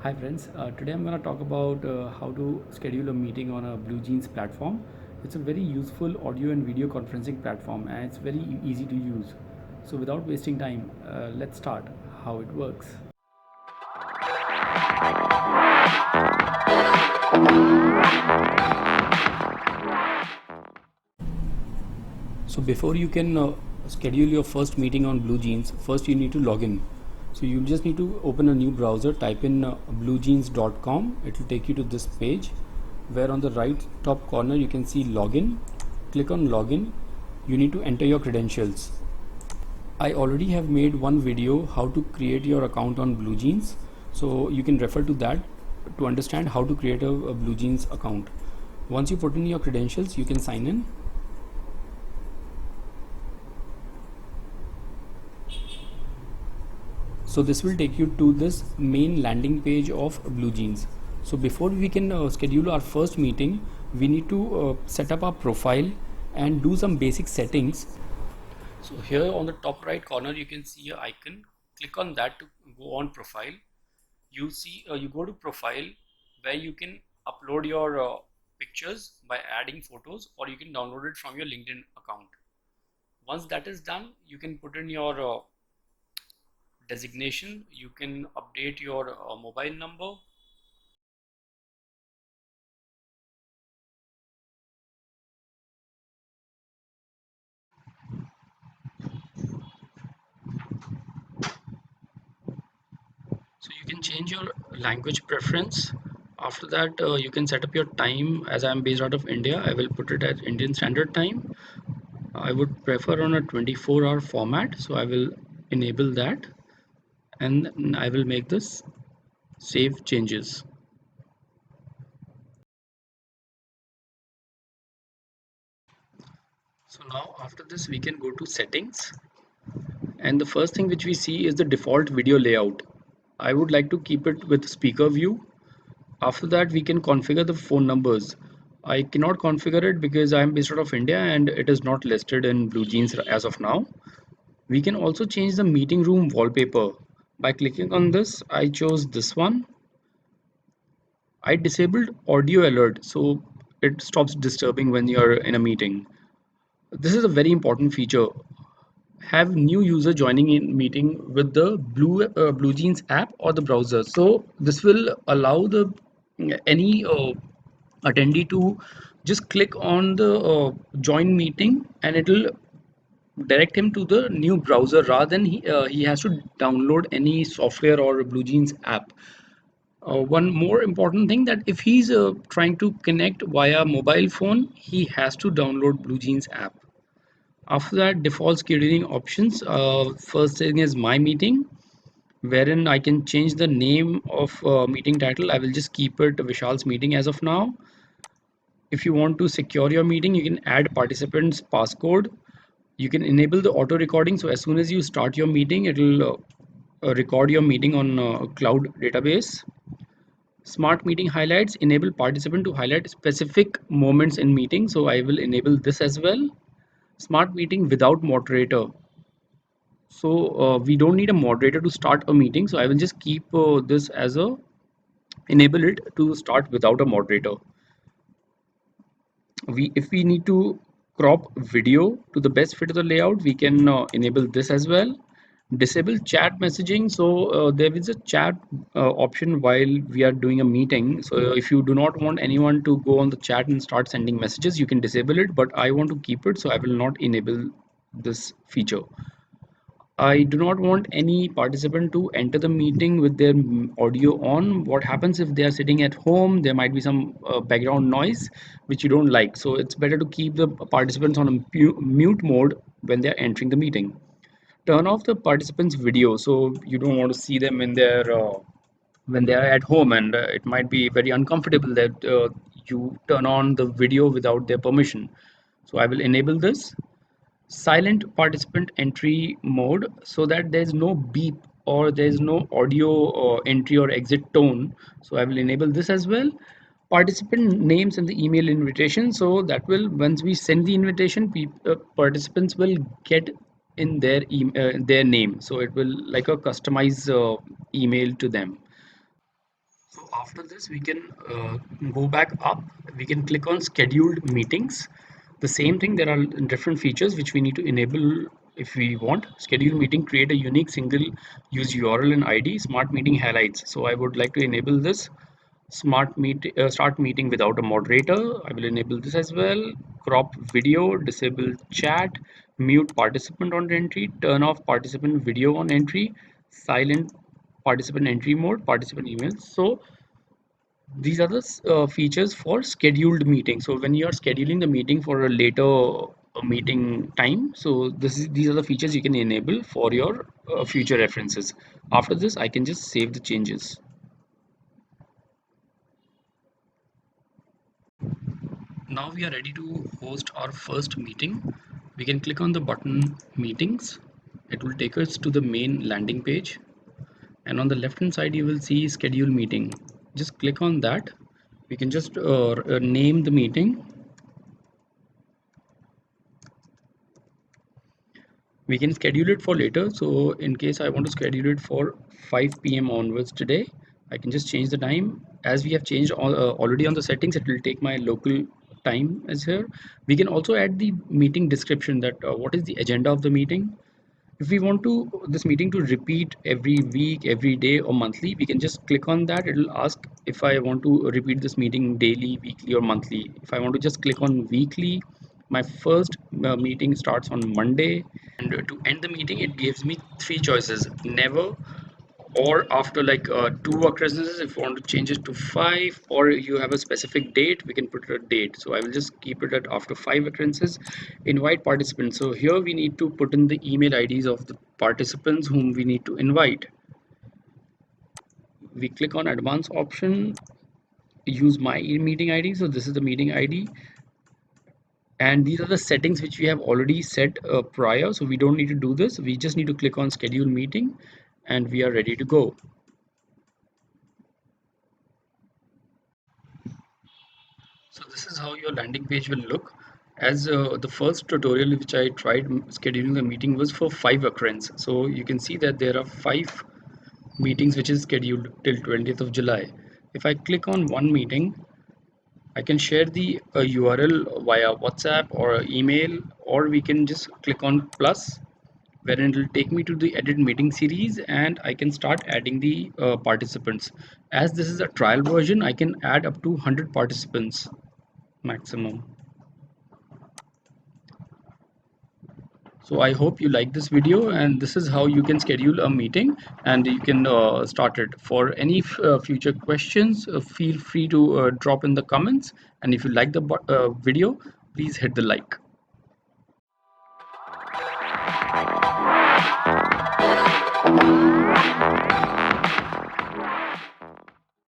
Hi friends, today I'm going to talk about how to schedule a meeting on a BlueJeans platform. It's a very useful audio and video conferencing platform and it's very easy to use. So without wasting time, let's start how it works. So before you can schedule your first meeting on BlueJeans, first you need to log in. So you just need to open a new browser, type in bluejeans.com. It will take you to this page where on the right top corner you can see login. Click on login. You need to enter your credentials. I already have made one video how to create your account on BlueJeans. So you can refer to that to understand how to create a BlueJeans account. Once you put in your credentials, you can sign in. So this will take you to this main landing page of BlueJeans. So before we can schedule our first meeting, we need to set up our profile and do some basic settings. So here on the top right corner, you can see an icon. Click on that to go on profile. You go to profile where you can upload your pictures by adding photos, or you can download it from your LinkedIn account. Once that is done, you can put in your designation. You can update your mobile number. So you can change your language preference. After that, you can set up your time. As I am based out of India, I will put it at Indian Standard Time. I would prefer on a 24-hour format, so I will enable that and I will make this save changes. So now after this we can go to settings, and the first thing which we see is the default video layout. I would like to keep it with speaker view. After that we can configure the phone numbers. I cannot configure it because I am based out of India and it is not listed in BlueJeans as of now. We can also change the meeting room wallpaper. By clicking on this, I chose this one. I disabled audio alert so it stops disturbing when you're in a meeting. This is a very important feature. Have new user joining in meeting with the BlueJeans app or the browser. So this will allow the any attendee to just click on the join meeting and it will direct him to the new browser rather than he has to download any software or BlueJeans app. One more important thing that if he's trying to connect via mobile phone, he has to download BlueJeans app. After that, default scheduling options. First thing is my meeting, wherein I can change the name of meeting title. I will just keep it Vishal's meeting as of now. If you want to secure your meeting, you can add participants passcode. You can enable the auto recording. So as soon as you start your meeting, it will record your meeting on cloud database. Smart meeting highlights enable participant to highlight specific moments in meeting. So I will enable this as well. Smart meeting without moderator. So we don't need a moderator to start a meeting. So I will just keep this as a enable it to start without a moderator. If we need to crop video to the best fit of the layout, we can enable this as well. Disable chat messaging. So there is a chat option while we are doing a meeting. So if you do not want anyone to go on the chat and start sending messages, you can disable it, but I want to keep it, so I will not enable this feature. I do not want any participant to enter the meeting with their audio on. What happens if they are sitting at home? There might be some background noise which you don't like. So it's better to keep the participants on a mute mode when they're entering the meeting. Turn off the participants' video, so you don't want to see them when they are at home, and it might be very uncomfortable that you turn on the video without their permission. So I will enable this silent participant entry mode so that there's no beep or there's no audio entry or exit tone. So I will enable this as well. Participant names in the email invitation, so that will, once we send the invitation, participants will get in their name, so it will like a customized email to them. after this, we can go back up. We can click on scheduled meetings. The same thing, there are different features which we need to enable if we want. Schedule meeting, create a unique single use URL and ID, smart meeting highlights. So I would like to enable this. Start meeting without a moderator. I will enable this as well. Crop video, disable chat, mute participant on entry, turn off participant video on entry, silent participant entry mode, participant emails. So these are the features for scheduled meeting. So when you are scheduling the meeting for a later meeting time, so these are the features you can enable for your future references. After this, I can just save the changes. Now we are ready to host our first meeting. We can click on the button meetings. It will take us to the main landing page, and on the left hand side you will see schedule meeting. Just click on that. We can just name the meeting. We can schedule it for later. So in case I want to schedule it for 5 p.m. onwards today, I can just change the time. As we have changed already on the settings, it will take my local time as here. We can also add the meeting description, that what is the agenda of the meeting. If we want to this meeting to repeat every week, every day, or monthly, we can just click on that. It will ask if I want to repeat this meeting daily, weekly, or monthly. If I want to just click on weekly, my first meeting starts on Monday, and to end the meeting it gives me three choices: never, or after like two occurrences. If you want to change it to 5, or you have a specific date, we can put a date. So I will just keep it at after 5 occurrences. Invite participants. So here we need to put in the email IDs of the participants whom we need to invite. We click on advanced option, use my meeting ID. So this is the meeting ID, and these are the settings which we have already set prior, so we don't need to do this. We just need to click on schedule meeting and we are ready to go. So this is how your landing page will look. As the first tutorial which I tried scheduling the meeting was for 5 occurrence. So you can see that there are 5 meetings which is scheduled till 20th of July. If I click on one meeting, I can share the URL via WhatsApp or email, or we can just click on plus, wherein it will take me to the edit meeting series and I can start adding the participants. As this is a trial version, I can add up to 100 participants maximum. So I hope you like this video, and this is how you can schedule a meeting and you can start it. For any future questions, feel free to drop in the comments, and if you like the video, please hit the like.